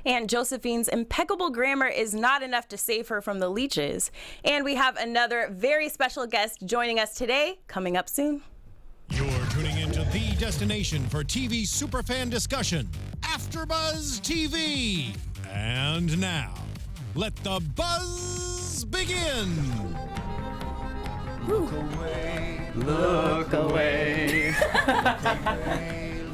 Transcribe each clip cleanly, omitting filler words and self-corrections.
And Josephine's impeccable grammar is not enough to save her from the leeches. And we have another very special guest joining us today, coming up soon. You're tuning into the destination for TV superfan discussion, AfterBuzz TV. And now, let the buzz begin. Look away, look away.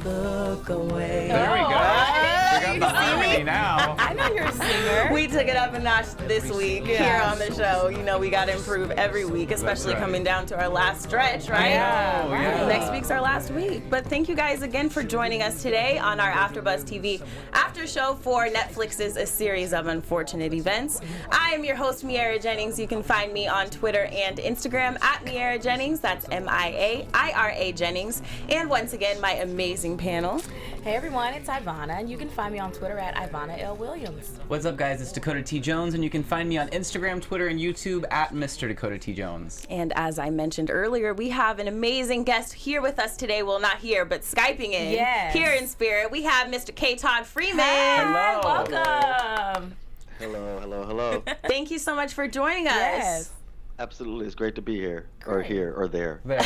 Look away. There we go. We got the harmony now. I know you're a singer. We took it up a notch this week here on the show. You know, we got to improve every week, especially coming down to our last stretch, right? Yeah. Next week's our last week. But thank you guys again for joining us today on our AfterBuzz TV after show for Netflix's A Series of Unfortunate Events. I am your host, Miaira Jennings. You can find me on Twitter and Instagram at Miaira Jennings. That's Miaira Jennings. And once again, my amazing panel. Hey everyone, it's Ivanna, and you can find me on Twitter at Ivanna Williams. What's up, guys? It's Dakota T Jones, and you can find me on Instagram, Twitter, and YouTube at Mr. Dakota T Jones. And as I mentioned earlier, we have an amazing guest here with us today. Well, not here, but Skyping in. Yes. Here in spirit, we have Mr. Todd Freeman. Hi, Hello. welcome. Hello. Thank you so much for joining us. Yes. Absolutely, it's great to be here, or here, or there. There.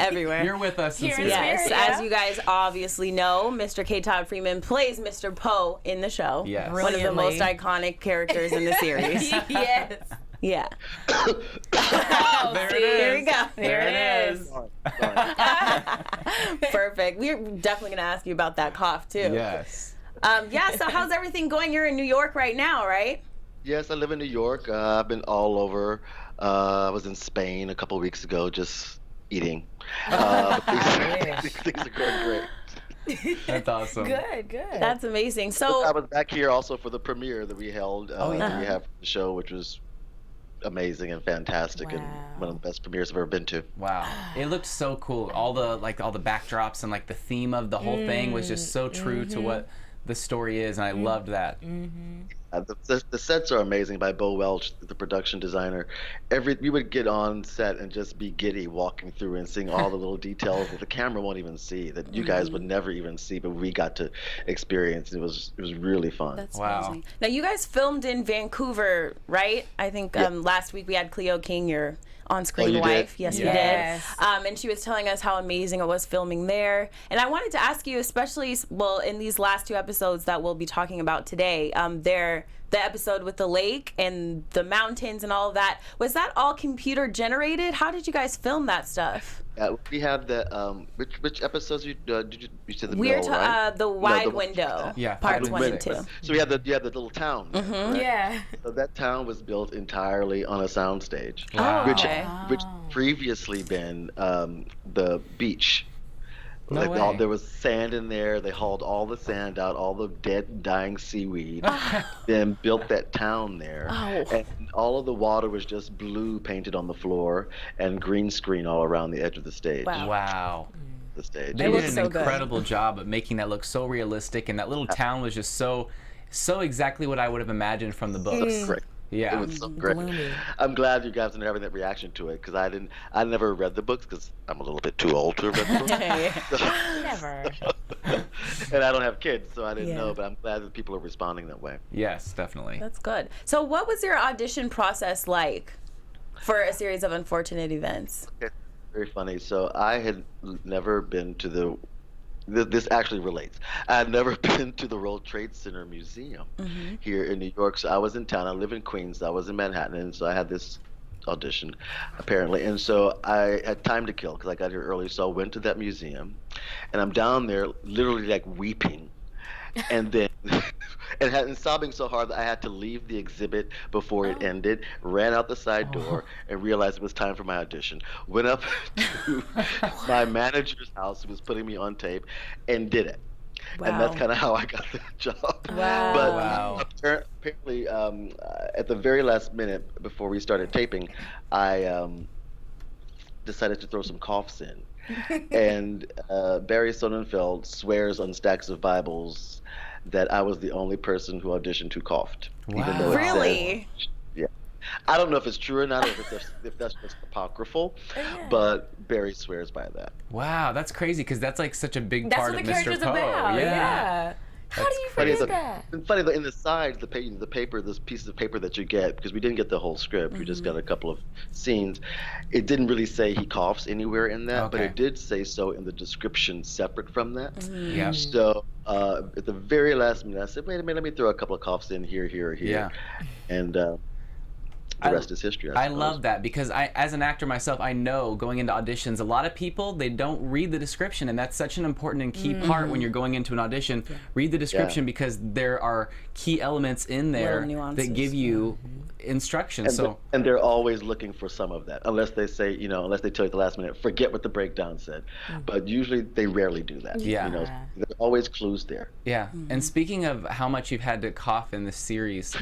Everywhere. You're with us. Here in Yes, spirit, yeah. as you guys obviously know, Mr. Todd Freeman plays Mr. Poe in the show. Yes. One of the most Brilliantly. iconic characters in the series. Yes. Yeah. There it Here we is. go. There it is. Perfect. We're definitely going to ask you about that cough, too. Yes. So how's everything going? You're in New York right now, right? Yes, I live in New York. I've been all over. I was in Spain a couple of weeks ago, just eating. But things are going great. That's awesome. Good. That's amazing. I So, was back here also for the premiere that we held. yeah. That we have for the show, which was amazing and fantastic, and one of the best premieres I've ever been to. Wow. It looked so cool. All the backdrops and the theme of the whole thing was just so true to what the story is, and I loved that. The sets are amazing by Bo Welch, the production designer. We would get on set and just be giddy walking through and seeing all the little details that the camera won't even see, that you guys would never even see, but we got to experience. It was really fun. that's Wow. amazing. Now, you guys filmed in Vancouver, right? I think last week we had Cleo King, your on-screen you did? wife. Yes, Yes. we did. And she was telling us how amazing it was filming there. And I wanted to ask you, especially, well, in these last two episodes that we'll be talking about today, the episode with the lake and the mountains and all of that, was that all computer generated? How did you guys film that stuff? We have the which episodes you said the We're middle, right? the wide window. Yeah, Parts Wide 1 and Window. 2. So you have the little town. Right? Yeah. So that town was built entirely on a soundstage, Wow. which previously been the beach. No way. There was sand in there. They hauled all the sand out, all the dead and dying seaweed, then built that town there. Oh. And all of the water was just blue painted on the floor and green screen all around the edge of the stage. Wow. The stage. They It did looks an so good. incredible job of making that look so realistic, and that little town was just so exactly what I would have imagined from the books. Great. Yeah. It was so great. Gloomy. I'm glad you guys are having that reaction to it, because I never read the books because I'm a little bit too old to have read the books. Never. And I don't have kids, so I didn't Yeah. know, but I'm glad that people are responding that way. Yes, definitely. That's good. So what was your audition process like for A Series of Unfortunate Events? Okay. Very funny. So I had never been to this actually relates. I had never been to the World Trade Center Museum here in New York. So I was in town. I live in Queens. I was in Manhattan, and so I had this audition, apparently. And so I had time to kill because I got here early. So I went to that museum, and I'm down there literally like weeping. And then and sobbing so hard that I had to leave the exhibit before it ended, ran out the side door, and realized it was time for my audition. Went up to my manager's house, who was putting me on tape, and did it. And that's kind of how I got the job. Wow. But Wow. apparently, at the very last minute before we started taping, I decided to throw some coughs in. And Barry Sonnenfeld swears on stacks of Bibles that I was the only person who auditioned who coughed. Wow. Even though it said- Really? yeah. I don't know if it's true or not, if that's just apocryphal, but Barry swears by that. Wow, that's crazy because that's like such a big That's part what of the Mr. character's Poe. about. Yeah. How do you Funny, forget that? and funny, in the sides, the paper, this piece of paper that you get, because we didn't get the whole script, we just got a couple of scenes. It didn't really say he coughs anywhere in that, but Okay. it did say so in the description separate from that. Yeah. So at the very last minute, I said, wait a minute, let me throw a couple of coughs in here, here, here. Yeah. And the rest is history, I suppose. love that because as an actor myself, I know going into auditions, a lot of people, they don't read the description, and that's such an important and key part when you're going into an audition. Read the description because there are key elements in there Little nuances. that give you instructions. And they're always looking for some of that, unless they say, unless they tell you at the last minute, forget what the breakdown said. But usually they rarely do that. Yeah. There are always clues there. Yeah. And speaking of how much you've had to cough in this series,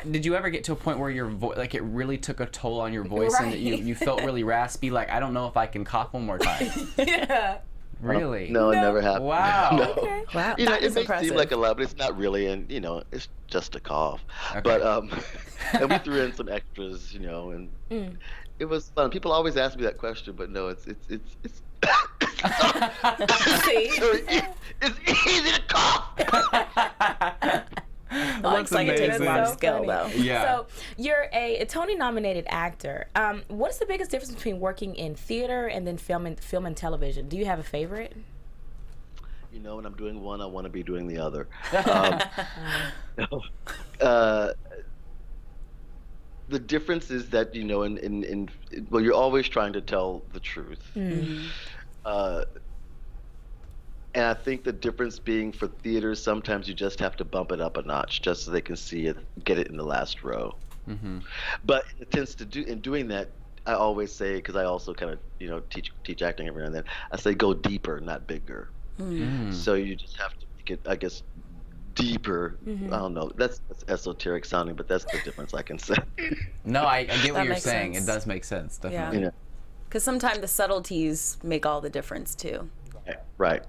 did you ever get to a point where your voice, like it really took a toll on your voice and that you felt really raspy? Like, I don't know if I can cough one more time. Yeah. Really? No, it never happened. Wow. No. Okay. Wow, It that is may impressive. seem like a lot, but it's not really, and it's just a cough. Okay. But and we threw in some extras, and it was fun. People always ask me that question, but no, it's See? it's easy to cough. Looks like it takes a amazing. lot of So skill, funny. though. Yeah. So you're a Tony-nominated actor. What is the biggest difference between working in theater and then film and television? Do you have a favorite? When I'm doing one, I want to be doing the other. The difference is that well, you're always trying to tell the truth. And I think the difference being for theaters, sometimes you just have to bump it up a notch just so they can see it, get it in the last row. But it tends to in doing that, I always say, because I also kind of teach acting every now and then, I say go deeper, not bigger. So you just have to make it, I guess, deeper. I don't know. That's esoteric sounding, but that's the difference I can say. No, I get what That you're makes saying. sense. It does make sense, definitely. Yeah. Because sometimes the subtleties make all the difference, too. Right.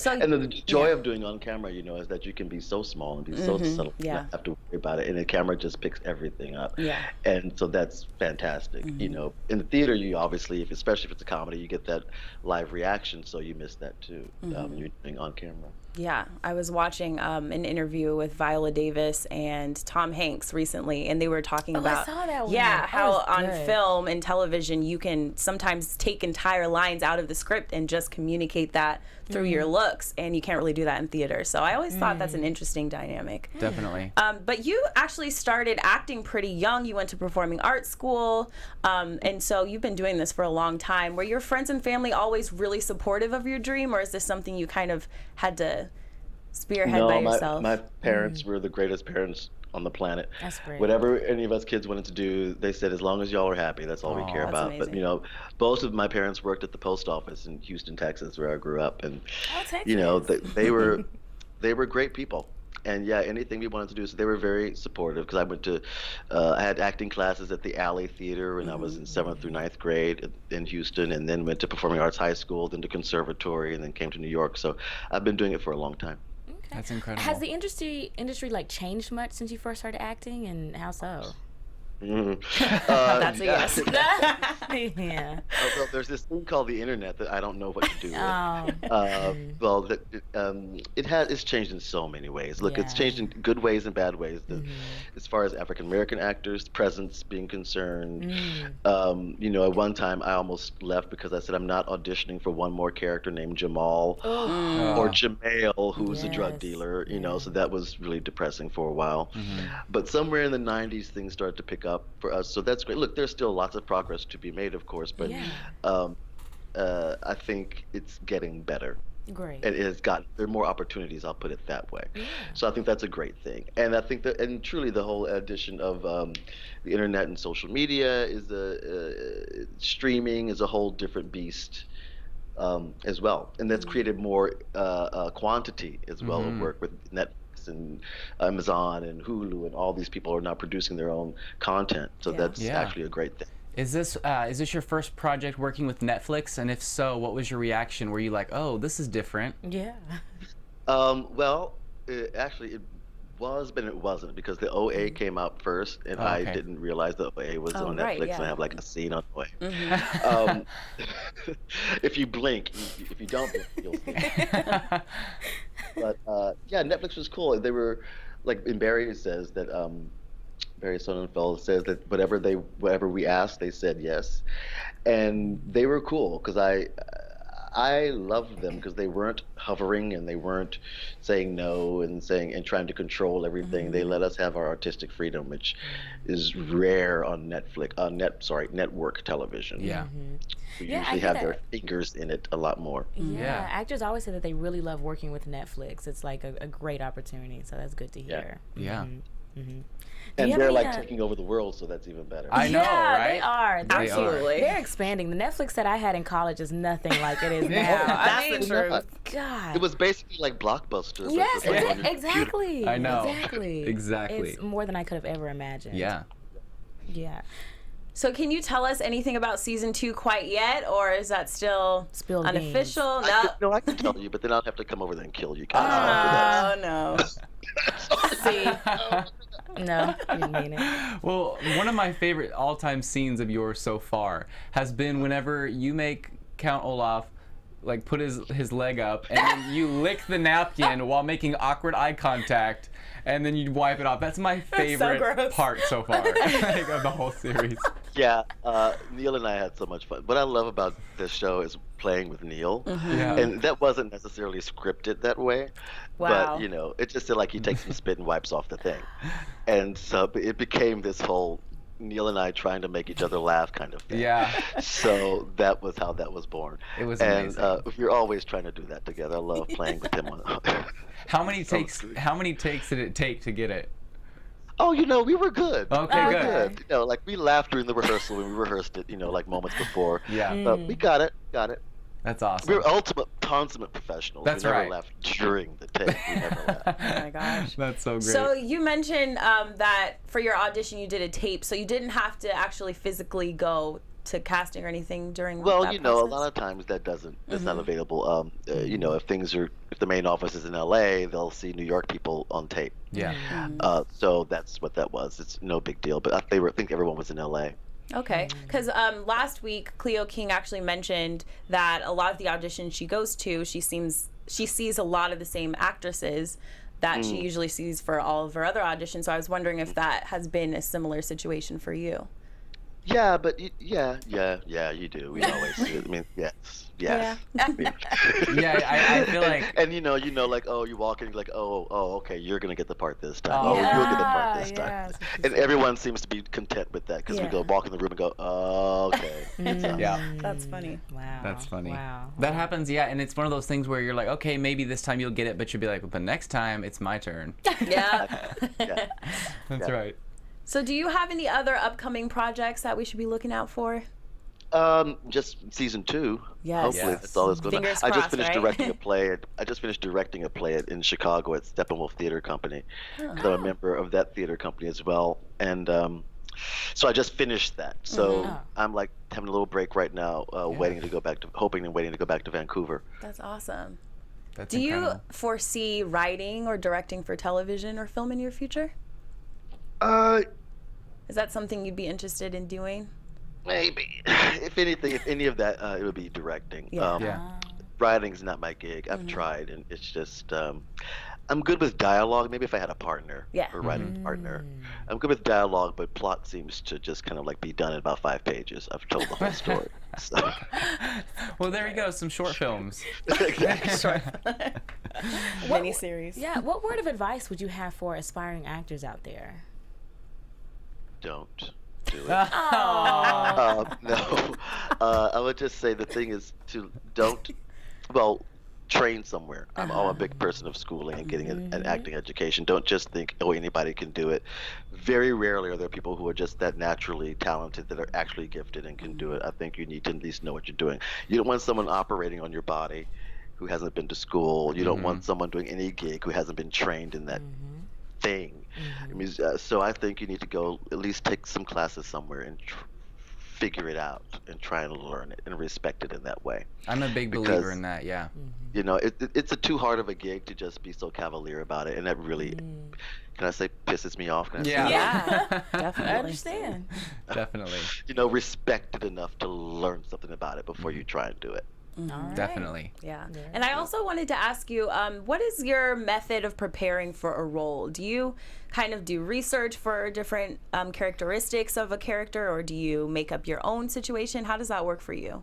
So- And the joy of doing on camera, is that you can be so small and be so subtle. Yeah. Not have to worry about it, and the camera just picks everything up. Yeah. And so that's fantastic. In the theater, you obviously, especially if it's a comedy, you get that live reaction, so you miss that too. When you're doing on camera. Yeah, I was watching an interview with Viola Davis and Tom Hanks recently, and they were talking about I saw that one. yeah, That how was on good. film and television you can sometimes take entire lines out of the script and just communicate that through your looks, and you can't really do that in theater. So I always thought that's an interesting dynamic. Definitely. But you actually started acting pretty young. You went to performing arts school, and so you've been doing this for a long time. Were your friends and family always really supportive of your dream, or is this something you kind of had to spearhead by yourself? My parents were the greatest parents on the planet. That's great. Whatever any of us kids wanted to do, they said, as long as y'all are happy, that's all we care that's about. amazing. But both of my parents worked at the post office in Houston, Texas, where I grew up, and Texas. they were great people. And yeah, anything we wanted to do, so they were very supportive. Because I went to, I had acting classes at the Alley Theater when I was in 7th through 9th grade in Houston, and then went to Performing Arts High School, then to Conservatory, and then came to New York. So I've been doing it for a long time. That's incredible. Has the industry like changed much since you first started acting, and how so? That's a yes. Yeah. Well, there's this thing called the internet that I don't know what to do with. Oh. Well, it's changed in so many ways. Look, it's Yeah. changed in good ways and bad ways. As far as African American actors' presence being concerned, at one time I almost left because I said I'm not auditioning for one more character named Jamal or Jamail, who's a drug Yes. dealer. So that was really depressing for a while. But somewhere in the '90s, things started to pick up for us, so that's great. Look, there's still lots of progress to be made, of course, but I think it's getting better. Great. It has gotten, there are more opportunities, I'll put it that way. So I think that's a great thing. And I think that, and truly the whole addition of the internet and social media is streaming is a whole different beast as well. And that's created more quantity as well of work with Netflix and Amazon and Hulu, and all these people are now producing their own content. So that's actually a great thing. Is this your first project working with Netflix? And if so, what was your reaction? Were you like, oh, this is different? Yeah. Well, actually, it was, but it wasn't, because the OA came out first, and I didn't realize the OA was on right, Netflix, and I have like a scene on OA. If you blink, if you don't blink, you'll see. But yeah, Netflix was cool. They were like, and Barry says that Barry Sonnenfeld says that whatever we asked, they said yes, and they were cool because I loved them because they weren't hovering and they weren't saying no and trying to control everything. They let us have our artistic freedom, which is rare on network television. Yeah. We Yeah, I usually get have that. their fingers in it a lot more. Yeah, actors always say that they really love working with Netflix. It's like a great opportunity, so that's good to hear. Yeah. Do you And have they're any, like taking over the world, so that's even better. I know, yeah, right? they are. They're, Absolutely. They're expanding. The Netflix that I had in college is nothing like it is now. That's the truth. God. It was basically like Blockbuster. but Yes, just like on your computer. exactly. I know. Exactly. Exactly. It's more than I could have ever imagined. Yeah. Yeah. So can you tell us anything about season 2 quite yet, or is that still Spill the beans. unofficial? No, I can tell you, but then I'll have to come over there and kill you guys after that. Oh no. See. No, you didn't mean it. Well, one of my favorite all-time scenes of yours so far has been whenever you make Count Olaf like put his leg up and then you lick the napkin while making awkward eye contact and then you wipe it off. That's my favorite gross. part so far like, of the whole series. Yeah, Neil and I had so much fun. What I love about this show is playing with Neil, Yeah. and that wasn't necessarily scripted that way. Wow. But it just did like he takes some spit and wipes off the thing, and so it became this whole Neil and I trying to make each other laugh kind of thing. Yeah. So that was how that was born. It was and amazing. we're always trying to do that together. I love playing with him. How many So takes sweet. how many takes did it take to get it? Oh, we were good. Okay, we were good. good. Like we laughed during the rehearsal when we rehearsed it. Like moments before. Yeah. But we got it. That's awesome. We're consummate professionals. That's we never right. laughed during the take. We never laughed. Oh my gosh. That's so great. So you mentioned that for your audition you did a tape, so you didn't have to actually physically go to casting or anything during Well, that a process? lot of times that's not available. If the main office is in LA, they'll see New York people on tape. yeah. So that's what that was. It's no big deal. But I think everyone was in LA. Okay, because last week Cleo King actually mentioned that a lot of the auditions she goes to, she sees a lot of the same actresses that she usually sees for all of her other auditions. So I was wondering if that has been a similar situation for you. Yeah, but yeah, you do. We always do. I mean, yes. Yeah, I feel like And like, oh, you walk in, you're like, oh, okay, you're gonna get the part this time. Oh. Oh, you'll get the part this time. Yeah. And everyone seems to be content with that because we go walk in the room and go, oh, okay. So, yeah. That's funny. Wow. That's funny. Wow. That happens, yeah, and it's one of those things where you're like, okay, maybe this time you'll get it, but you'll be like, but next time it's my turn. Yeah. yeah. That's Yeah. right. So do you have any other upcoming projects that we should be looking out for? Just season 2. Yes. Hopefully Yes. that's all that's going on. Fingers I just crossed, finished right? directing a play. I just finished directing a play in Chicago at Steppenwolf Theater Company. Because I'm a member of that theater company as well. And so I just finished that. So I'm like having a little break right now, waiting to go back to Vancouver. That's awesome. That's Do you incredible. foresee writing or directing for television or film in your future? Is that something you'd be interested in doing? Maybe. If any of that, it would be directing. Yeah. Yeah. Writing's not my gig. I've tried, and it's just I'm good with dialogue. Maybe if I had a partner, Yeah. or writing partner, I'm good with dialogue. But plot seems to just kind of like be done in about 5 pages. I've told the whole story. So. Well, there you go, some short films. Exactly. Miniseries. Yeah. What word of advice would you have for aspiring actors out there? Don't do it. Oh. No. I would just say the thing is to train somewhere. I'm a big person of schooling and getting an acting education. Don't just think, oh, anybody can do it. Very rarely are there people who are just that naturally talented that are actually gifted and can do it. I think you need to at least know what you're doing. You don't want someone operating on your body who hasn't been to school. You don't want someone doing any gig who hasn't been trained in that thing. I mean, so I think you need to go at least take some classes somewhere and figure it out and try and learn it and respect it in that way. I'm a big believer in that, yeah. It's a too hard of a gig to just be so cavalier about it, and that really, can I say, pisses me off? Can I say Yeah. Yeah, I definitely. understand. Definitely. respect it enough to learn something about it before you try and do it. All right. Definitely. Yeah. And I also wanted to ask you, what is your method of preparing for a role? Do you kind of do research for different characteristics of a character, or do you make up your own situation? How does that work for you?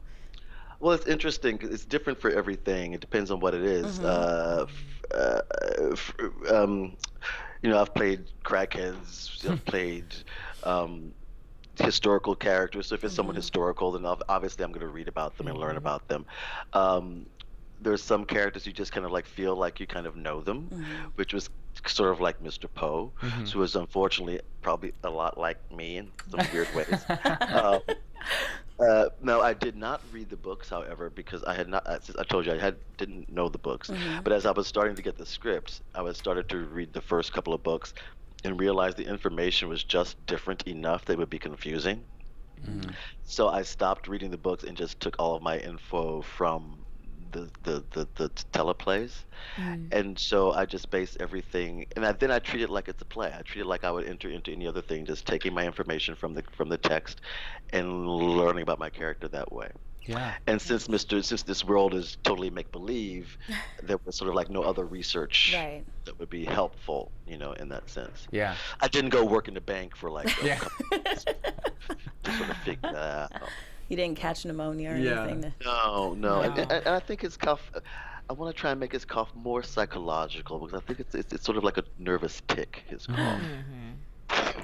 Well, it's interesting 'cause it's different for everything. It depends on what it is. I've played crackheads. I've played historical characters. So if it's someone historical, then obviously I'm going to read about them and learn about them. There's some characters you just kind of like feel like you kind of know them, which was sort of like Mr. Poe, who was unfortunately probably a lot like me in some weird ways. No, I did not read the books, however, because I had not. As I told you, didn't know the books. But as I was starting to get the scripts, started to read the first couple of books, and realized the information was just different enough that it would be confusing. So I stopped reading the books and just took all of my info from the teleplays, and so I just base everything, and then I treat it like it's a play. I treat it like I would enter into any other thing, just taking my information from the text and learning about my character that way. Yeah. And since this world is totally make believe, there was sort of like no other research that would be helpful, in that sense. Yeah. I didn't go work in the bank for like a couple months to sort of figure that out. You didn't catch pneumonia or anything? No. And I think his cough, I want to try and make his cough more psychological, because I think it's sort of like a nervous tick, his cough.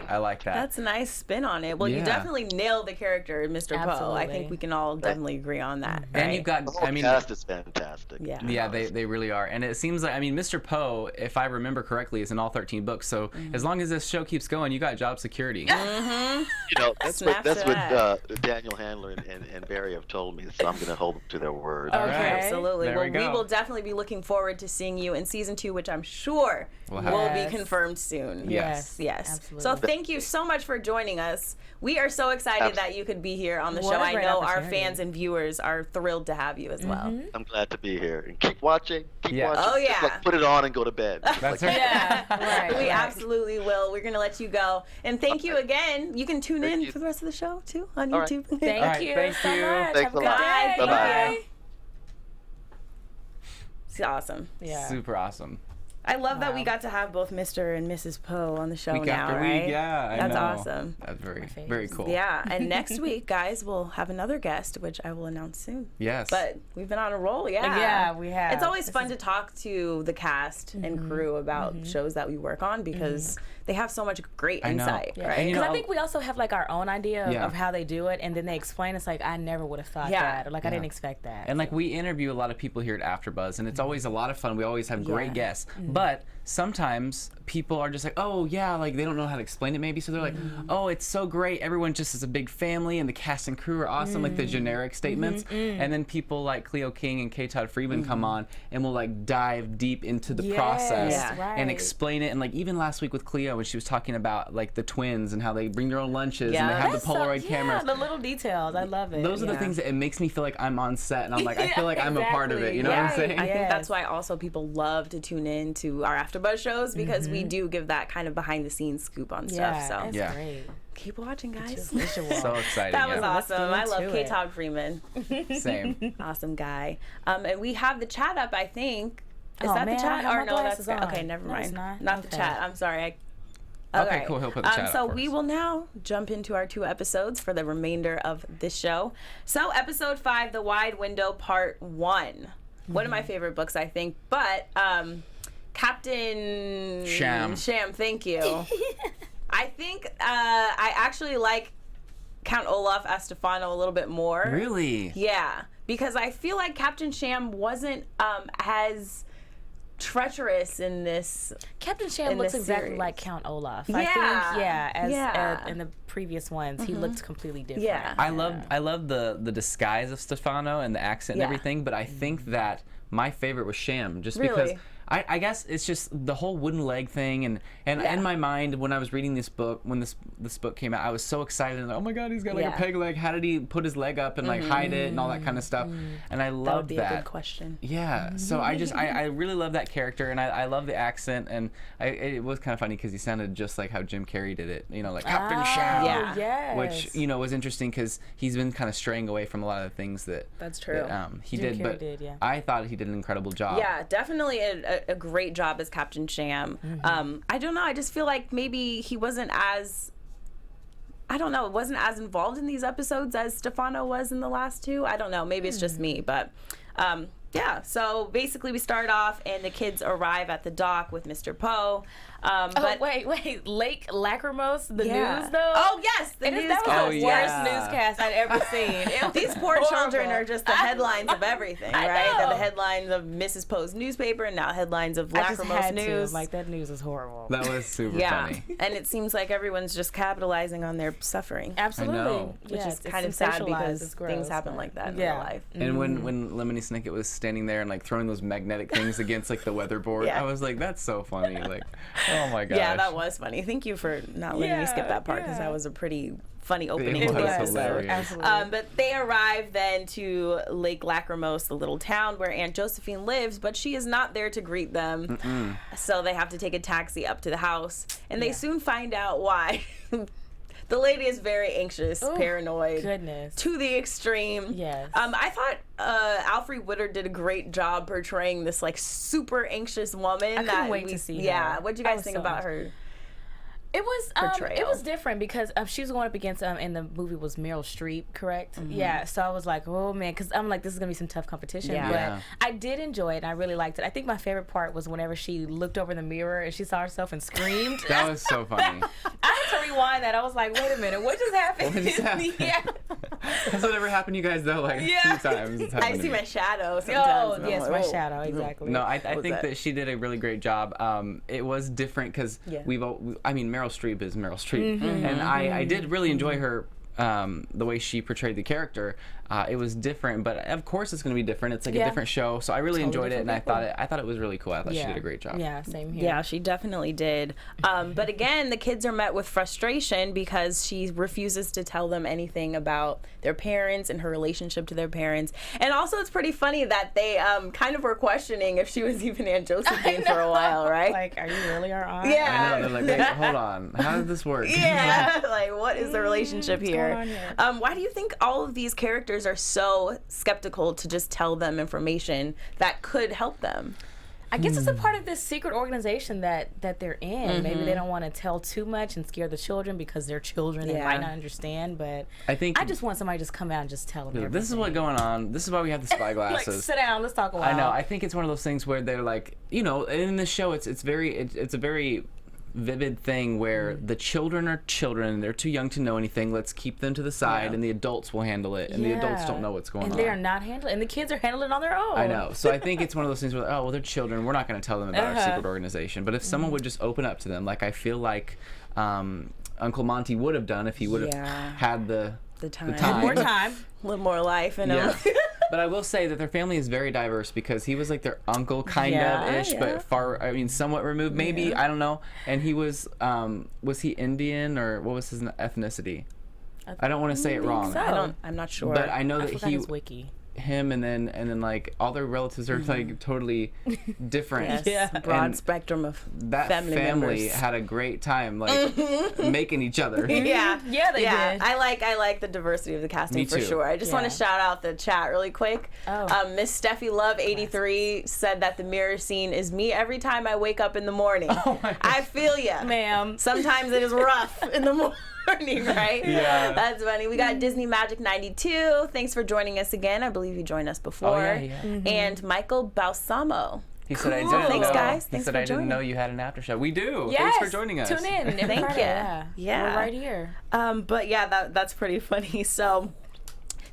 I like that. That's a nice spin on it. Well, you definitely nailed the character, Mr. Poe. I think we can all definitely agree on that. And right? you've got, The whole cast is fantastic. Yeah, they really are. And it seems like, Mr. Poe, if I remember correctly, is in all 13 books. So as long as this show keeps going, you got job security. That's what Daniel Handler and Barry have told me, so I'm going to hold them to their word. Okay, absolutely. There we go. We will definitely be looking forward to seeing you in season 2, which I'm sure will be confirmed soon. Yes. Absolutely. So thank you so much for joining us. We are so excited that you could be here on the show. I know our fans and viewers are thrilled to have you as well. I'm glad to be here. And keep watching. Keep watching. Oh, yeah. Just like put it on and go to bed. That's right. We absolutely will. We're going to let you go. And thank you again. You can tune in for the rest of the show, too, on YouTube. Thank you so much. Thanks Have a a good lot. day. Bye-bye. It's awesome. Yeah. Super awesome. I love that we got to have both Mr. and Mrs. Poe on the show Week now, after right? week, I That's know. awesome. That's very cool. Yeah, and next week, guys, we'll have another guest, which I will announce soon. Yes. But we've been on a roll, Yeah, we have. It's always fun to talk to the cast and crew about shows that we work on, because they have so much great insight, Yeah. right? Because I think we also have like our own idea of how they do it, and then they explain. It's like, I never would have thought that, or like I didn't expect that. And like we interview a lot of people here at AfterBuzz, and it's always a lot of fun. We always have great guests, but sometimes people are just like, oh yeah, like they don't know how to explain it maybe, so they're like, oh, it's so great, everyone just is a big family and the cast and crew are awesome, like the generic statements. And then people like Cleo King and K. Todd Freeman come on and will like dive deep into the process and explain it. And like even last week with Cleo, when she was talking about like the twins and how they bring their own lunches and they have the Polaroid cameras. The little details, I love it. Those are the things that it makes me feel like I'm on set, and I'm like, I feel like I'm a part of it, you know what I'm saying? I think that's why also people love to tune in to our AfterBuzz shows, because we do give that kind of behind the scenes scoop on stuff. So That's great. keep watching, guys. So exciting. That was yeah. awesome. I love K. Todd Freeman. Same. Awesome guy. And we have the chat up, I think. Is Oh, that man, the I chat? have Or my no, that's glasses on. okay, never No, it's mind. not. The Okay. chat. I'm sorry. Okay, cool. He'll put the chat up So for we us. will now jump into our 2 episodes for the remainder of this show. So episode 5, The Wide Window, Part 1. One of my favorite books, I think. But Captain Sham, thank you. I think I actually like Count Olaf as Stefano a little bit more. Really? Yeah, because I feel like Captain Sham wasn't as treacherous in this. Captain Sham in looks this exactly series. like Count Olaf. Yeah. I think, Yeah. in the previous ones, he looked completely different. Yeah. I love the disguise of Stefano and the accent and everything, but I think that my favorite was Sham, just because Really? I guess it's just the whole wooden leg thing, and in my mind when I was reading this book, when this book came out, I was so excited, and like, oh my god, he's got like a peg leg. How did he put his leg up and like hide it and all that kind of stuff? And I loved that. That would be a good question. Yeah, so I really love that character, and I love the accent, and it was kind of funny because he sounded just like how Jim Carrey did it, like Captain Sham. Yeah. Yes. Which was interesting because he's been kind of straying away from a lot of the things that That's true. He Jim did, Carrey but did, yeah. I thought he did an incredible job. Yeah, definitely a great job as Captain Sham. I don't know. I just feel like maybe he wasn't as, I don't know, wasn't as involved in these episodes as Stefano was in the last two. I don't know. Maybe it's just me, but yeah. So basically, we start off and the kids arrive at the dock with Mr. Poe. But wait, Lake Lacrimose, the news though? Oh yes, the newscast. That was the worst newscast I'd ever seen. These poor children are just the headlines of everything, right? know. They're the headlines of Mrs. Poe's newspaper and now headlines of I just Lacrimose had News. to. Like, that news is horrible. That was super funny. And it seems like everyone's just capitalizing on their suffering. Absolutely. I know. Which Yeah, is it's kind of sad sensationalized. because It's gross, things happen but- like that in yeah. real life. And when Lemony Snicket was standing there and like throwing those magnetic things against like the weatherboard, Yeah. I was like, that's so funny. Like, oh my gosh. Yeah, that was funny. Thank you for not letting me skip that part because that was a pretty funny opening to the was episode. hilarious. Absolutely. But they arrive then to Lake Lacrimose, the little town where Aunt Josephine lives, but she is not there to greet them. So they have to take a taxi up to the house, and they soon find out why. The lady is very anxious, paranoid. Goodness. To the extreme. Yes. I thought Alfre Woodard did a great job portraying this like super anxious woman. I couldn't wait to see her. Yeah. What'd you I guys was think so about much- her? It was portrayal. it was different because she was going up against in the movie was Meryl Streep, correct? Yeah, so I was like, oh man, because I'm like, this is gonna be some tough competition. Yeah. But Yeah. I did enjoy it, and I really liked it. I think my favorite part was whenever she looked over in the mirror and she saw herself and screamed. That was so funny. I had to rewind that. I was like, wait a minute, what just happened? What just happened? Yeah. Has that ever happened to you guys though? Like a few times it's happened I to see me. my shadow Oh, sometimes. and I'm yes, like, my oh. shadow, exactly. No, I was think that? that she did a really great job. It was different because Meryl Streep is Meryl Streep, and I did really enjoy her. The way she portrayed the character, it was different, but of course it's going to be different. It's like a different show, so I really enjoyed it, and I thought it was really cool. I thought she did a great job. Yeah, same here. Yeah, she definitely did. But again, the kids are met with frustration because she refuses to tell them anything about their parents and her relationship to their parents. And also, it's pretty funny that they kind of were questioning if she was even Aunt Josephine for a while, right? Like, are you really our aunt? Yeah. I know. They're like, wait, hold on. How did this work? Yeah, like what is the relationship here? going on here? Why do you think all of these characters are so skeptical to just tell them information that could help them? I guess it's a part of this secret organization that they're in. Maybe they don't want to tell too much and scare the children because they're children and might not understand. But I just want somebody to just come out and just tell them. This is what's going on. This is why we have the spy Like, glasses. sit down. Let's talk a while. I know. I think it's one of those things where they're like, in the show, it's a very vivid thing where the children are children. They're too young to know anything. Let's keep them to the side, and the adults will handle it. And the adults don't know what's going on. And they are not handling. And the kids are handling it on their own. I know. So I think it's one of those things where, oh, well, they're children. We're not going to tell them about our secret organization. But if someone would just open up to them, like I feel like Uncle Monty would have done if he would have had the time. More time. A little more life in them. Yeah. But I will say that their family is very diverse because he was like their uncle kind of ish, but somewhat removed maybe, I don't know. And he was he Indian or what was his ethnicity? I don't want to say it wrong. I'm not sure. But I know that forgot his wiki. him and then like all their relatives are like totally different. Broad spectrum of That family members. had a great time like making each other. Yeah, they did. I like the diversity of the casting Me for too. sure. I just want to shout out the chat really quick. Miss Steffi Love 83 said that the mirror scene is me every time I wake up in the morning. I feel ya, ma'am. Sometimes it is rough in the morning, right? Yeah. That's funny. We got Disney Magic 92. Thanks for joining us again. I believe you joined us before. And Michael Balsamo. He said I Cool. didn't Thanks, know. guys. He Thanks said for I didn't joining. know you had an after show. We do. Yes. Thanks for joining us. Tune in. Thank you. Yeah. Yeah. We're right here. But yeah, that's pretty funny. So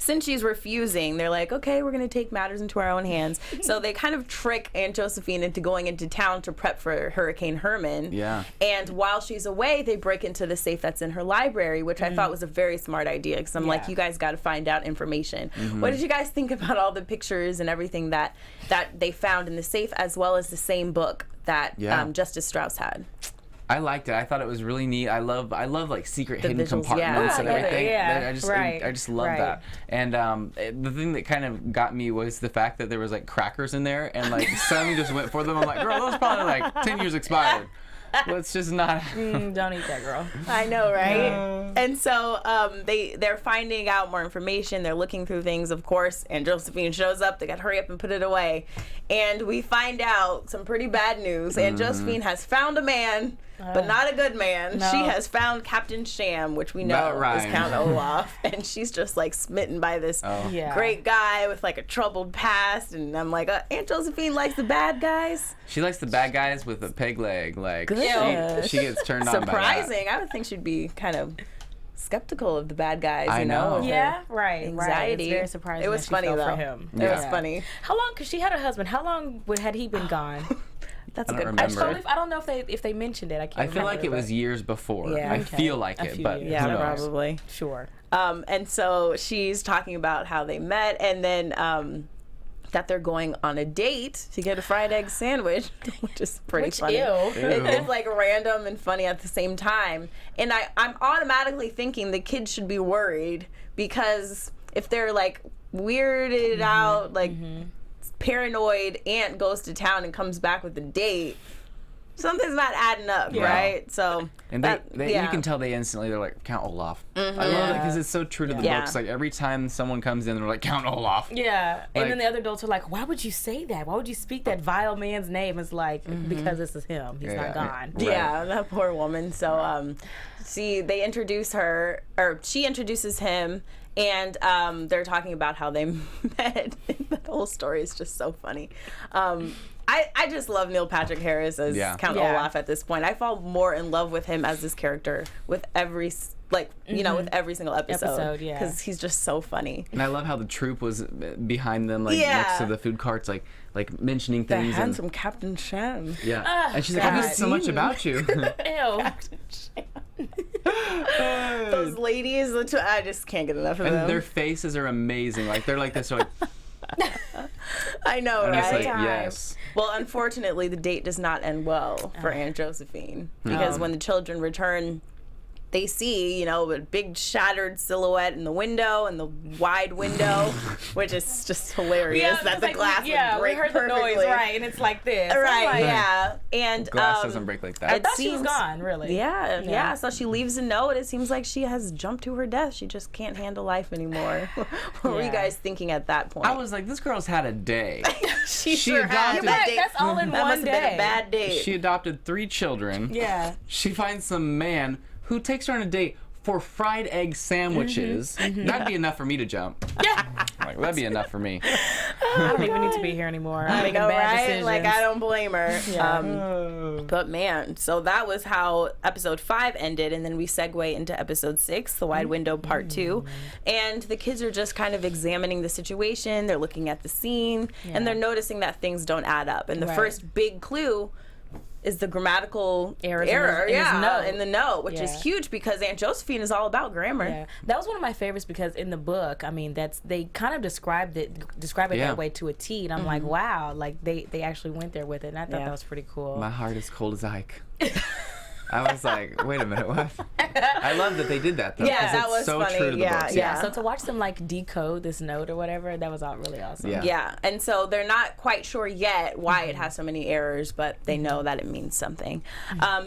since she's refusing, they're like, okay, we're going to take matters into our own hands. So they kind of trick Aunt Josephine into going into town to prep for Hurricane Herman. Yeah. And while she's away, they break into the safe that's in her library, which I thought was a very smart idea, because I'm like, you guys got to find out information. What did you guys think about all the pictures and everything that they found in the safe, as well as the same book that Justice Strauss had? I liked it. I thought it was really neat. I love like secret hidden visuals, compartments and everything. Yeah. I just love that. And the thing that kind of got me was the fact that there was like crackers in there, and like Sam just went for them. I'm like, girl, those probably like 10 years expired. Let's just not. Don't eat that, girl. I know, right? And so they're finding out more information. They're looking through things, of course, and Josephine shows up. They got to hurry up and put it away. And we find out some pretty bad news. Aunt Josephine has found a man, but not a good man. No. She has found Captain Sham, which we know is Count Olaf. And she's just like smitten by this great guy with like a troubled past. And I'm like, Aunt Josephine likes the bad guys. She likes the bad guys with a peg leg. Like she gets turned on by that. Surprising. I would think she'd be kind of skeptical of the bad guys, you know? Yeah, right. Anxiety. It's very surprising. It was funny though. For him. It was funny. How long? Because she had a husband. How long had he been gone? That's a good remember. question. I don't know if they mentioned it. I can't. I feel like it was years before. Yeah. I feel like it, but Yeah, who knows? probably. Sure. And so she's talking about how they met, and then that they're going on a date to get a fried egg sandwich, which is pretty funny. It's like random and funny at the same time. And I'm automatically thinking the kids should be worried, because if they're like weirded out, like paranoid aunt goes to town and comes back with a date, something's not adding up, right? So, and you can tell they instantly, they're like, Count Olaf. I love it because it's so true to the books. Like every time someone comes in, they're like, Count Olaf. Yeah. And then the other adults are like, why would you say that? Why would you speak that vile man's name? It's like, because this is him. He's not gone. Right. Yeah, that poor woman. So, they introduce her, or she introduces him, and they're talking about how they met. The whole story is just so funny. I just love Neil Patrick Harris as Count Olaf at this point. I fall more in love with him as this character with every with every single episode, because he's just so funny. And I love how the troop was behind them, like next to the food carts, like mentioning things. The handsome Captain Sham. Yeah, and she's like, I've heard so much about you. Ew. Those ladies, I just can't get enough of them. And their faces are amazing. Like they're like this, so like. I know, and right? It's like, yes. Well, unfortunately, the date does not end well for Aunt Josephine, because when the children return, they see, a big shattered silhouette in the window, and the wide window, which is just hilarious that the glass would break we heard perfectly. the noise, right, and it's like this. Right, and glass doesn't break like that. I thought she was gone, really. Yeah. So she leaves a note. It seems like she has jumped to her death. She just can't handle life anymore. What were you guys thinking at that point? I was like, this girl's had a day. she sure had. That's all in that one must day. have been a bad day. She adopted 3 children. Yeah. She finds some man who takes her on a date for fried egg sandwiches. That'd be enough for me to jump. Yeah. Like, that'd be enough for me. I don't even need to be here anymore. I'm making bad decisions. Like, I don't blame her. But man, so that was how episode 5 ended, and then we segue into episode 6, The Wide Window Part 2. And the kids are just kind of examining the situation. They're looking at the scene, and they're noticing that things don't add up. And the first big clue is the grammatical error in the note, which is huge, because Aunt Josephine is all about grammar. Yeah. That was one of my favorites, because in the book, I mean, they kind of describe it that way to a T, and I'm like, wow, like they actually went there with it, and I thought that was pretty cool. My heart is cold as Ike. I was like, wait a minute, what? I love that they did that, though. Yeah, that was so funny. True to the books. Yeah. So to watch them like decode this note or whatever, that was all really awesome. Yeah. And so they're not quite sure yet why it has so many errors, but they know that it means something.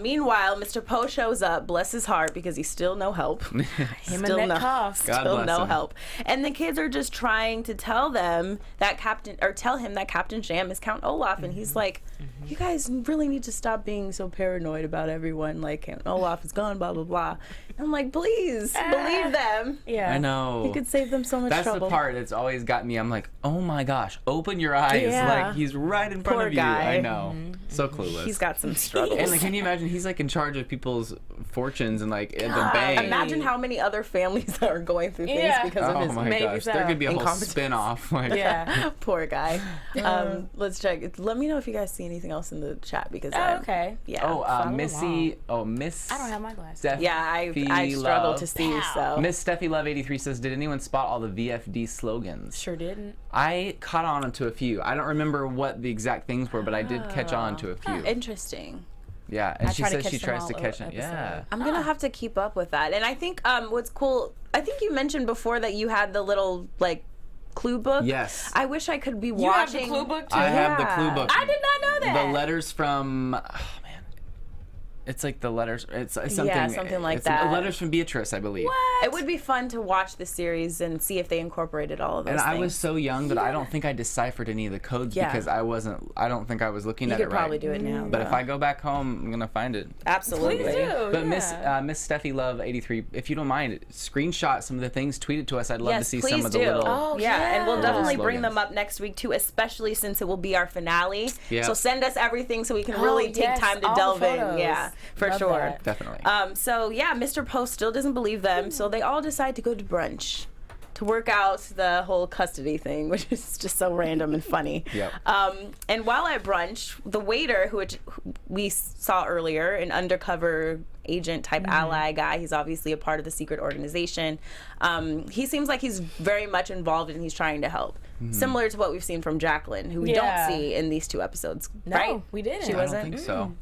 Meanwhile, Mr. Poe shows up, bless his heart, because he's still no help. Him and that cough. Still no help. And the kids are just trying to tell him that Captain Sham is Count Olaf, and he's like, you guys really need to stop being so paranoid about everyone. gone, like Olaf is gone, blah blah blah. And I'm like, please believe them. Yeah, I know. He could save them so much That's trouble. the part that's always got me. I'm like, oh my gosh, open your eyes. Yeah. Like, he's right in front Poor of you. guy. I know. So clueless. He's got some struggles. And like, can you imagine? He's like in charge of people's fortunes and like at the bank. Imagine how many other families are going through things because of Oh his my gosh, there could be a whole incompetence. spin-off. Like, Yeah. Poor guy. Let's check. Let me know if you guys see anything else in the chat because okay. Yeah. Oh, Missy. Oh, Miss. I don't have my glasses. Yeah, I struggle to see. So Miss Steffi Love 83 says, did anyone spot all the VFD slogans? Sure didn't. I caught on to a few. I don't remember what the exact things were, but I did catch on to a few. interesting. Yeah, and I she try to says catch she them tries all to catch it. episode. Yeah. I'm gonna have to keep up with that. And I think what's cool. I think you mentioned before that you had the little like clue book. Yes. I wish I could be You have watching. the clue book too. I have the clue book. I did not know that. The letters from, oh man, it's like the letters. It's something. Yeah, something like it's that. Letters from Beatrice, I believe. It would be fun to watch the series and see if they incorporated all of those And things. I was so young that I don't think I deciphered any of the codes Yeah. because I don't think I was looking You at it could right. probably do it now. But if I go back home, I'm gonna find it. absolutely. Please do. But yeah. Miss Steffi Love 83, if you don't mind, screenshot some of the things, tweet it to us. I'd love to Yes, see please some of the do. little. Oh, yeah, and we'll yeah. definitely Little bring them slogans. up next week too, especially since it will be our finale. Yeah. So send us everything so we can really take yes, time to all delve the in. photos. Yeah, for Love sure. that. Definitely. So yeah, Mr. Post still doesn't believe them, so they all decide to go to brunch to work out the whole custody thing, which is just so random and funny. Yep. And while at brunch, the waiter, who we saw earlier, an undercover agent type ally guy, he's obviously a part of the secret organization. He seems like he's very much involved and he's trying to help. Similar to what we've seen from Jacqueline, who we Yeah. don't see in these two episodes, No, right? we didn't. She I wasn't. don't think so.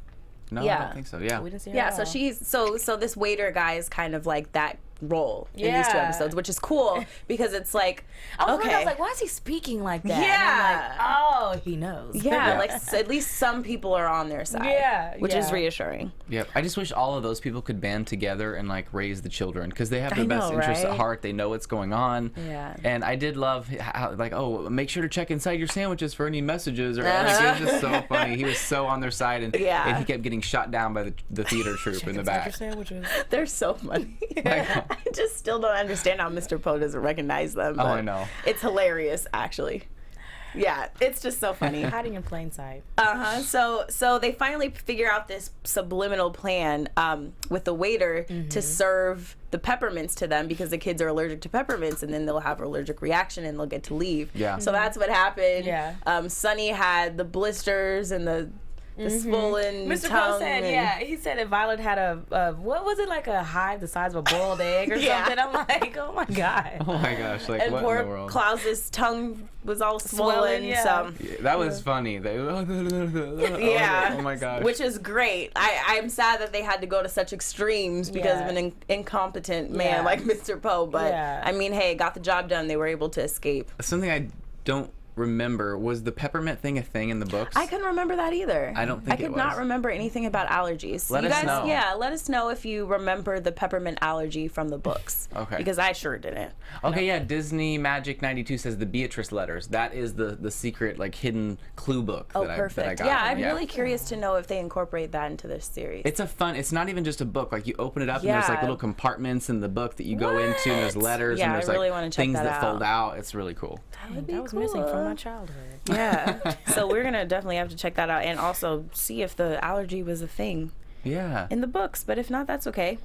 No, I Yeah. don't think so. Yeah. We didn't see her Yeah, at so all. she's so this waiter guy is kind of like that role in these two Yeah. episodes, which is cool because it's like, I was okay, like, why is he speaking like that? Yeah. And I'm like, oh, he knows. yeah, like at least some people are on their side, Yeah, which is yeah. reassuring. Yep. I just wish all of those people could band together and like raise the children because they have I their best know, interests right? at heart. They know what's going on. Yeah. And I did love how like, oh, make sure to check inside your sandwiches for any messages or like, it was just so funny. He was so on their side and, Yeah. and he kept getting shot down by the theater troupe in the back. They're so funny. I just still don't understand how Mr. Poe doesn't recognize them. Oh, but I know. It's hilarious, actually. Yeah, it's just so funny. Hiding in plain sight. So they finally figure out this subliminal plan with the waiter to serve the peppermints to them because the kids are allergic to peppermints, and then they'll have an allergic reaction and they'll get to leave. Yeah. So that's what happened. Yeah. Sunny had the blisters and the swollen Mr. tongue. Poe said, he said if Violet had a what was it, like a hive the size of a boiled egg or Yeah. something. I'm like, oh my God. Oh my gosh! Like And what in poor the world? Klaus's tongue was all swollen. yeah. So. Yeah, that was funny. They, Yeah. Oh my gosh. Which is great. I'm sad that they had to go to such extremes because of an incompetent man Yeah. like Mr. Poe. But Yeah. I mean, hey, got the job done. They were able to escape. Something I don't remember, was the peppermint thing a thing in the books? I couldn't remember that either. I don't think I it could not was. remember anything about allergies. Let you us guys, know. yeah, let us know if you remember the peppermint allergy from the books. Okay. Because I sure didn't. Okay, yeah, Disney Magic 92 says the Beatrice letters. That is the secret, like, hidden clue book Oh, that perfect. I got. Yeah, I'm really curious to know if they incorporate that into this series. It's not even just a book. Like, you open it up and there's, like, Yeah. little compartments in the book that you go into, and there's letters, Yeah, and there's, I really like, wanna check things that that fold out. out. It's really cool. That was missing from my childhood. Yeah. So we're going to definitely have to check that out and also see if the allergy was a thing Yeah. in the books. But if not, that's okay.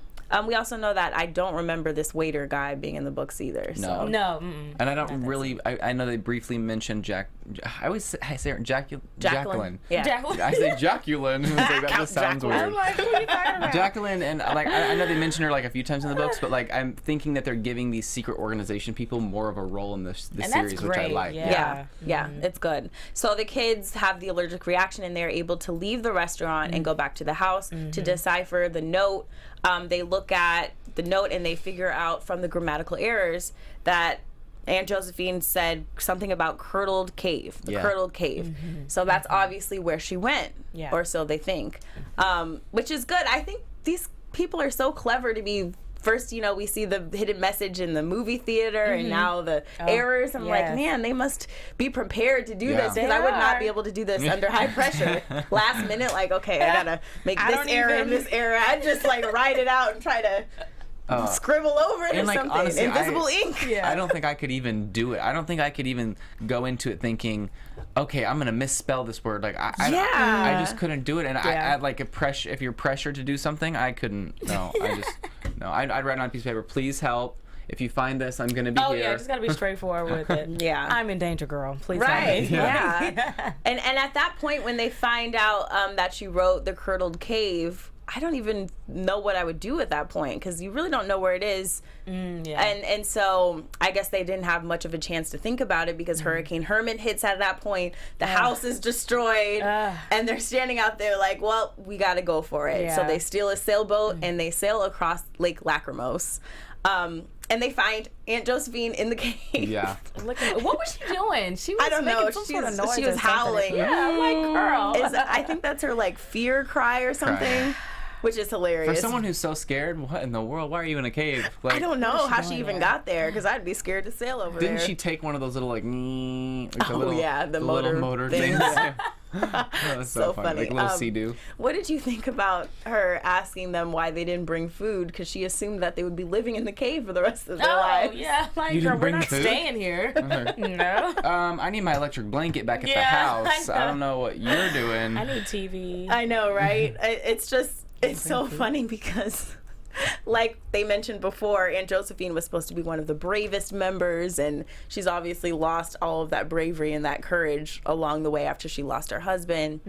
We also know that I don't remember this waiter guy being in the books either. So. No. And I don't really, I know they briefly mentioned I always say her, Jacqueline. Yeah. Jacqueline. I say Jacqueline. I was like, that Count just sounds Jacqueline. weird. I'm like, what are you talking about? Jacqueline, and like I know they mentioned her like a few times in the books, but like I'm thinking that they're giving these secret organization people more of a role in this And that's series, which I great, like. yeah. Yeah, it's good. So the kids have the allergic reaction and they're able to leave the restaurant and go back to the house to decipher the note. They look at the note and they figure out from the grammatical errors that Aunt Josephine said something about Curdled Cave, the Yeah. Curdled Cave. So that's obviously where she went, or so they think, which is good. I think these people are so clever to be first, we see the hidden message in the movie theater, and now the errors. I'm like, man, they must be prepared to do this, because I would not be able to do this under high pressure. Last minute, like, okay, I gotta make this error and this error. I'd just like write it out and try to scribble over it or something. Honestly, invisible ink. I don't think I could even do it. I don't think I could even go into it thinking, okay, I'm gonna misspell this word. Like I just couldn't do it. And I like if you're pressured to do something, I couldn't. No, I'd write on a piece of paper, please help. If you find this, I'm gonna be here. Oh yeah, just gotta be straightforward with it. Yeah, I'm in danger, girl. Please help me. Yeah. And at that point, when they find out that she wrote The Curdled Cave, I don't even know what I would do at that point, because you really don't know where it is. And so I guess they didn't have much of a chance to think about it, because Hurricane Hermit hits at that point. The house is destroyed, and they're standing out there like, well, we got to go for it. So they steal a sailboat and they sail across Lake Lachrymose. And they find Aunt Josephine in the cave. Yeah. What was she doing? She was I don't know. Making some sort of noise. She was howling. Yeah, I'm like, girl. I think that's her like fear cry or something. Which is hilarious. For someone who's so scared, what in the world? Why are you in a cave? Like, I don't know how she even got there, because I'd be scared to sail over there. Didn't she take one of those little the motor things? That's so funny. Like little Sea-Doo. What did you think about her asking them why they didn't bring food? Because she assumed that they would be living in the cave for the rest of their lives. Oh, yeah. Like, we're not staying here. No. I need my electric blanket back at the house. I don't know what you're doing. I need TV. I know, right? It's so funny because, like they mentioned before, Aunt Josephine was supposed to be one of the bravest members, and she's obviously lost all of that bravery and that courage along the way after she lost her husband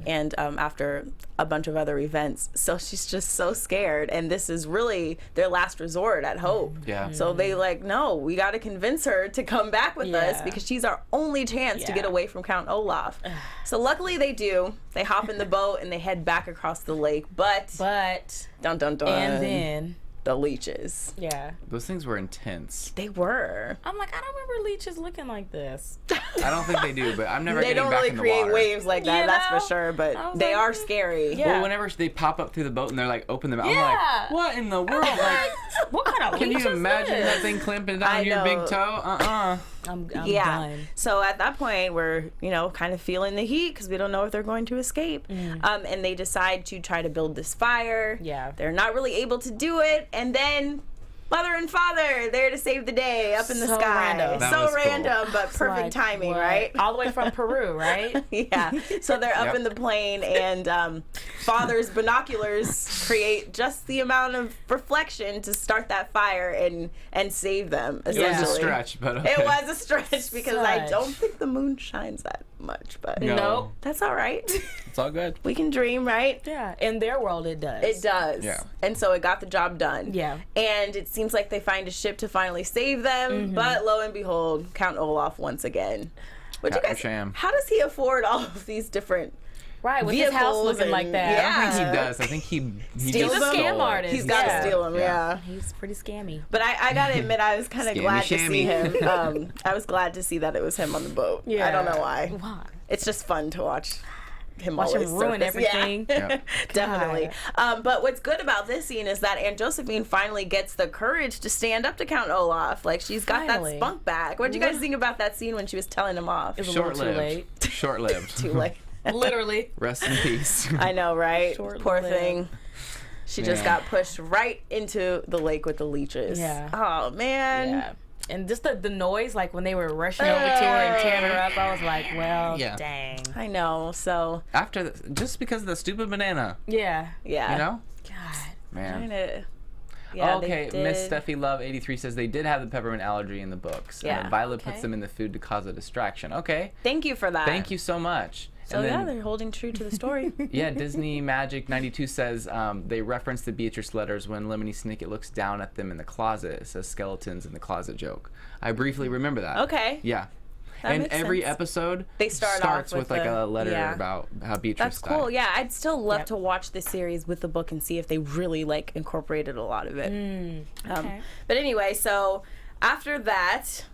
and after a bunch of other events. So she's just so scared, and this is really their last resort at Hope. Yeah. So they no, we got to convince her to come back with us, because she's our only chance to get away from Count Olaf. So luckily they do. They hop in the boat and they head back across the lake, but dun dun dun. And then the leeches. Yeah. Those things were intense. They were. I'm like, I don't remember leeches looking like this. I don't think they do, but I'm never getting back in the water. They don't really create waves like that, that's for sure, but they are scary. Yeah. Well, whenever they pop up through the boat and they're like, open them, I'm like, what in the world? Like, what kind of can you imagine that thing clamping down your big toe? I'm done. So at that point, we're, kind of feeling the heat because we don't know if they're going to escape. And they decide to try to build this fire. Yeah. They're not really able to do it. And then mother and father there to save the day up in the sky. So random, but perfect timing, right? All the way from Peru, right? Yeah. So they're up in the plane, and father's binoculars create just the amount of reflection to start that fire and save them, essentially. It was a stretch, but okay. It was a stretch because I don't think the moon shines that much, but no, that's all right. It's all good. We can dream, right? Yeah. In their world, it does. It does. Yeah. And so it got the job done. Yeah. And it seems like they find a ship to finally save them, but lo and behold, Count Olaf once again. What you guys? How does he afford all of these different? Right, with his house looking like that. Yeah. I don't think he does. I think he steals a scam artist. He's got to steal them, yeah. He's pretty scammy. But I got to admit, I was kind of glad to see him. I was glad to see that it was him on the boat. Yeah. I don't know why. Why? It's just fun to watch him ruin everything. Yeah. Definitely. But what's good about this scene is that Aunt Josephine finally gets the courage to stand up to Count Olaf. Like, she's got that spunk back. What did you guys think about that scene when she was telling him off? It was a little too late. Short-lived. Too late. Literally. Rest in peace. I know, right? Poor thing. She just got pushed right into the lake with the leeches. Yeah. Oh, man. Yeah. And just the noise, like when they were rushing over to her and tearing her up, I was like, well, dang. I know, so. Just because of the stupid banana. Yeah. Yeah. You know? God. Man. Yeah, okay, Miss Steffi Love 83 says they did have the peppermint allergy in the books. Yeah. Violet puts them in the food to cause a distraction. Okay. Thank you for that. Thank you so much. So they're holding true to the story. Yeah, Disney Magic 92 says they reference the Beatrice letters when Lemony Snicket looks down at them in the closet. It says skeletons in the closet joke. I briefly remember that. Okay. Yeah. That and makes every sense. episode they starts with like a letter about how Beatrice died. That's cool. Yeah, I'd still love to watch this series with the book and see if they really like incorporated a lot of it. Okay. But anyway, so after that,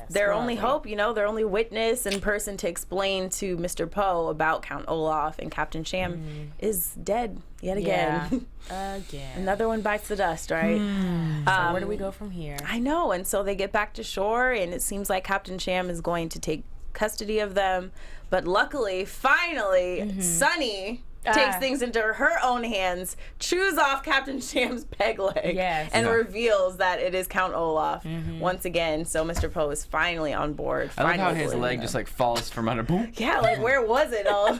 their only hope, their only witness and person to explain to Mr. Poe about Count Olaf and Captain Sham is dead yet again. Again. Another one bites the dust, right? So where do we go from here? I know. And so they get back to shore, and it seems like Captain Sham is going to take custody of them. But luckily, finally, Sunny takes things into her own hands, chews off Captain Sham's peg leg, and reveals that it is Count Olaf once again. So Mr. Poe is finally on board. I like how his leg just like falls from under. Boom. Yeah, like where was it all?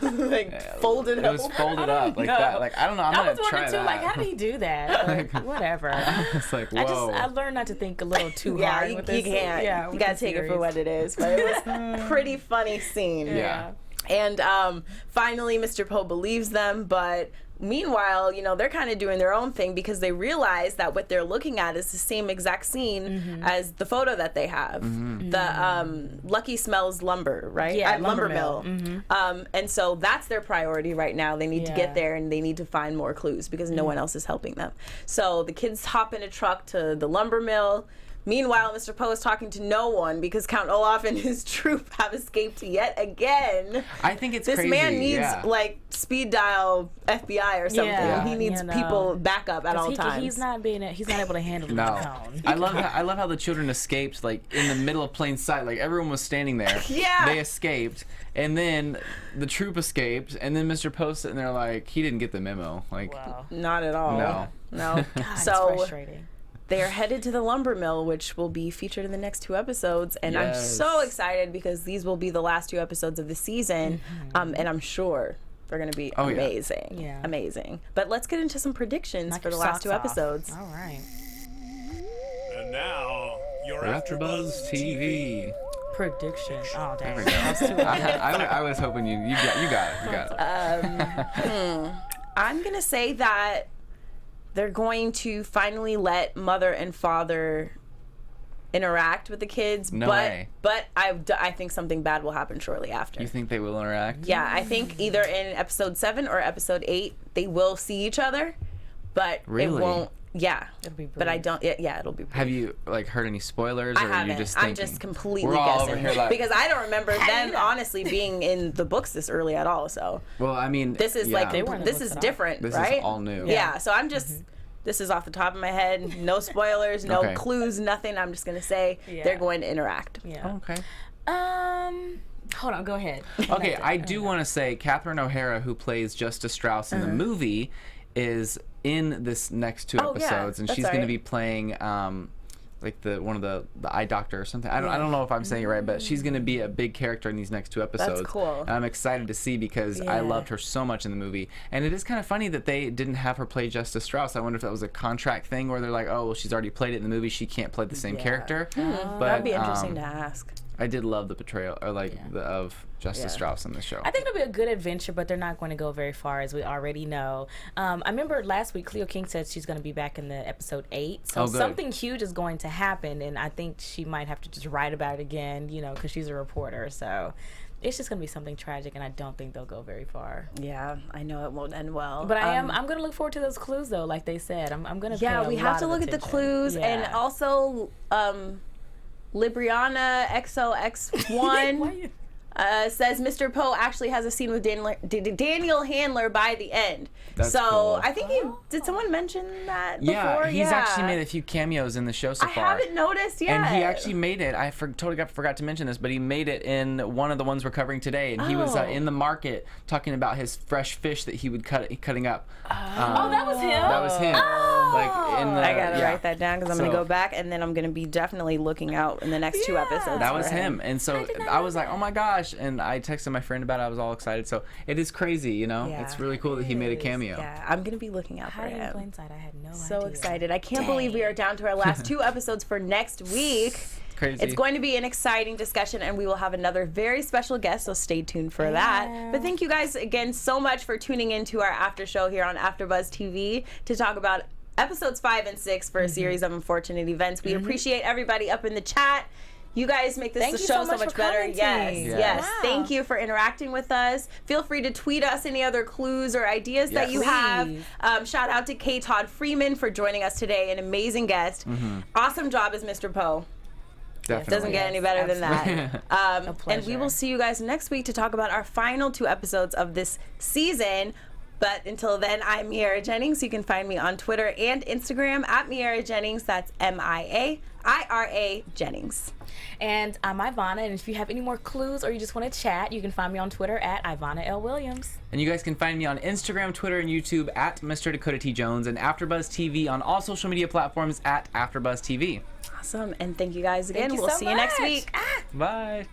Folded up. It was folded up like that. Like I don't know. I'm gonna try that. Like, how do you do that? Like, whatever. It's like whoa. I learned not to think a little too hard with this. You can't. Yeah, you gotta take it for what it is. But it was a pretty funny scene. Yeah. And finally, Mr. Poe believes them, but meanwhile, they're kind of doing their own thing because they realize that what they're looking at is the same exact scene as the photo that they have. The Lucky Smells lumber, right? Yeah, lumber mill. And so that's their priority right now. They need to get there and they need to find more clues because no one else is helping them. So the kids hop in a truck to the lumber mill. Meanwhile, Mr. Poe is talking to no one because Count Olaf and his troop have escaped yet again. I think it's this crazy. This man needs like speed dial FBI or something. Yeah, he needs people backup at all times. He's not able to handle it on his own. I love how the children escaped like in the middle of plain sight. Like everyone was standing there. They escaped, and then the troop escaped, and then Mr. Poe sitting there like he didn't get the memo. Like not at all. No. God, so it's frustrating. They are headed to the lumber mill, which will be featured in the next 2 episodes. And I'm so excited because these will be the last 2 episodes of the season. And I'm sure they're going to be amazing. Yeah. Amazing. But let's get into some predictions for the last 2 episodes. All right. And now, your AfterBuzz TV. Prediction. Oh, dang. There we go. I was hoping you got it. I'm going to say that they're going to finally let mother and father interact with the kids. No way. But I think something bad will happen shortly after. You think they will interact? Yeah, I think either in episode 7 or episode 8 they will see each other, but it won't. Yeah, it'll be brief. But I don't. Yeah, it'll be brief. Have you heard any spoilers? I or haven't. Are you just thinking? I'm just completely We're all guessing over here like, because I don't remember them honestly being in the books this early at all. So well, I mean, this is this is different, this right? is all new. Yeah. So I'm just. This is off the top of my head. No spoilers, no clues, nothing. I'm just gonna say they're going to interact. Yeah. Okay. Hold on. Go ahead. Okay, I do want to say Catherine O'Hara, who plays Justice Strauss in the movie, is in this next 2 episodes, and she's going to be playing like one of the eye doctor or something. I don't know if I'm saying it right, but she's going to be a big character in these next 2 episodes. That's cool. And I'm excited to see because I loved her so much in the movie. And it is kind of funny that they didn't have her play Justice Strauss. I wonder if that was a contract thing where they're like, oh, well, she's already played it in the movie. She can't play the same character. But that'd be interesting to ask. I did love the portrayal of Justice Strauss in the show. I think it'll be a good adventure, but they're not going to go very far, as we already know. I remember last week Cleo King said she's going to be back in the episode 8, so something huge is going to happen, and I think she might have to just write about it again, because she's a reporter. So it's just going to be something tragic, and I don't think they'll go very far. Yeah, I know it won't end well. But I'm going to look forward to those clues, though, like they said. I'm going to we have to look at the clues, and also Libriana XOX1 says Mr. Poe actually has a scene with Daniel Handler by the end. That's cool. I think did someone mention that before? Yeah, he's actually made a few cameos in the show so far. I haven't noticed yet. And he actually made it. I totally forgot to mention this, but he made it in one of the ones we're covering today. And he was in the market talking about his fresh fish that he would cutting up. That was him? That was him. I gotta write that down because I'm gonna go back and then I'm gonna be definitely looking out in the next 2 episodes. That was him. And so I was like, oh my gosh. And I texted my friend about it. I was all excited. So it is crazy, It's really cool that he made a cameo. Yeah, I'm gonna be looking out for him. In plain sight. I had no idea. So excited. I can't believe we are down to our last 2 episodes for next week. Crazy. It's going to be an exciting discussion, and we will have another very special guest, so stay tuned for that. But thank you guys again so much for tuning in to our after show here on AfterBuzz TV to talk about episodes 5 and 6 for a series of unfortunate events. We appreciate everybody up in the chat. You guys make this show so much better. Yes. Wow. Thank you for interacting with us. Feel free to tweet us any other clues or ideas that you have. Shout out to Todd Freeman for joining us today, an amazing guest. Awesome job as Mr. Poe. Definitely. Doesn't get any better than that. A And we will see you guys next week to talk about our final 2 episodes of this season. But until then, I'm Miaira Jennings. You can find me on Twitter and Instagram at Miaira Jennings. That's MIAIRA Jennings. And I'm Ivanna, and if you have any more clues or you just want to chat, you can find me on Twitter at Ivanna L. Williams. And you guys can find me on Instagram, Twitter, and YouTube at Mr. Dakota T. Jones, and AfterBuzz TV on all social media platforms at AfterBuzz TV. Awesome. And thank you guys again. Thank you We'll so see you next much. week. Bye.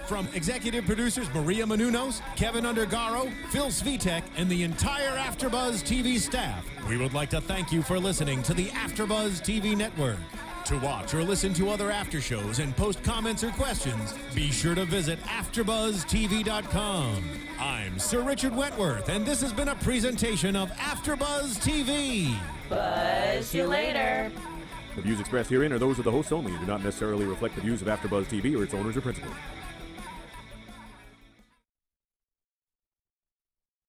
From executive producers Maria Menounos, Kevin Undergaro, Phil Svitek, and the entire AfterBuzz TV staff, we would like to thank you for listening to the AfterBuzz TV network. To watch or listen to other after shows and post comments or questions, be sure to visit AfterBuzzTV.com. I'm Sir Richard Wentworth, and this has been a presentation of AfterBuzz TV. Buzz you later. The views expressed herein are those of the hosts only and do not necessarily reflect the views of AfterBuzz TV or its owners or principals.